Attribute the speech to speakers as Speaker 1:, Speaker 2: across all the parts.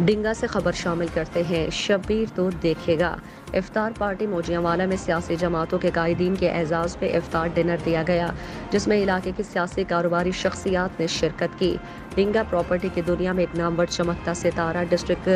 Speaker 1: ڈنگا سے خبر شامل کرتے ہیں، شبیر تو دیکھے گا۔ افطار پارٹی موجیاں میں سیاسی جماعتوں کے قائدین کے اعزاز پہ افطار ڈنر دیا گیا، جس میں علاقے کی سیاسی کاروباری شخصیات نے شرکت کی۔ ڈنگا پراپرٹی کی دنیا میں ایک نامور چمکتا ستارہ، ڈسٹرکٹ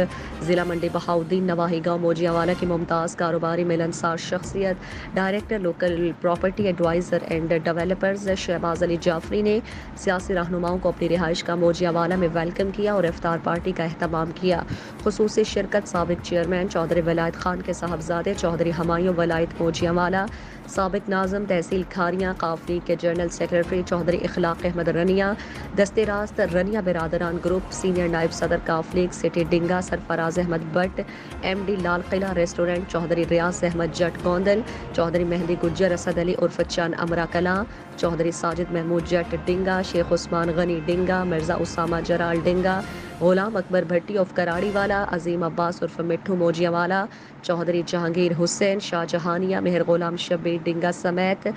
Speaker 1: ضلع منڈی بہاؤالدین نواحی گاؤں موجیاں کی ممتاز کاروباری ملنسار شخصیت، director local property advisor and developers Shahbaz Ali Jafri نے سیاسی رہنماؤں کو اپنی رہائش کا موجیاں میں ویلکم کیا اور افطار پارٹی کا اہتمام کیا۔ خصوصی شرکت سابق چیئرمین چودھری ولایت خان کے صاحبزادے چودھری ہمایوں ولایت موجیاں، سابق ناظم تحصیل کھاریاں قافلی کے جنرل سیکرٹری چودھری اخلاق احمد رنیا، دست راست رنیا برادران گروپ، سینئر نائب صدر کافلیگ city Dinga Sarfraz Ahmed Butt, M D Lal Qila restaurant Chaudhry Riaz Ahmed Jatt Gondal, Chaudhry Mehdi Gujjar Asad Ali عرف چند امرا کلاں، چودھری ساجد محمود جٹ ڈنگا، شیخ عثمان غنی ڈنگا، مرزا اسامہ جرال ڈنگا، غلام اکبر بھٹی آف کراڑی والا، عظیم عباس عرف مٹھو موجیاں، چودھری جہانگیر حسین شاہ جہانیہ، مہر غلام شبیر ڈنگا سمیت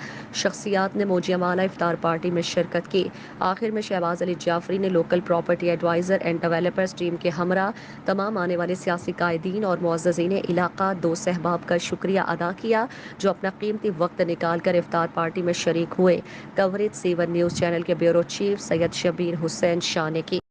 Speaker 1: شخصیات نے موجیاں افطار پارٹی میں شرکت کی۔ آخر میں شہباز علی جعفری نے local property advisor and developers team کے ہمراہ تمام آنے والے سیاسی قائدین اور معززین علاقہ دوست احباب کا شکریہ ادا کیا، جو اپنا قیمتی وقت نکال کر افطار پارٹی میں شریک ہوئے۔ کوریج C1 نیوز چینل کے بیورو چیف سید شبیر حسین شاہ نے کی۔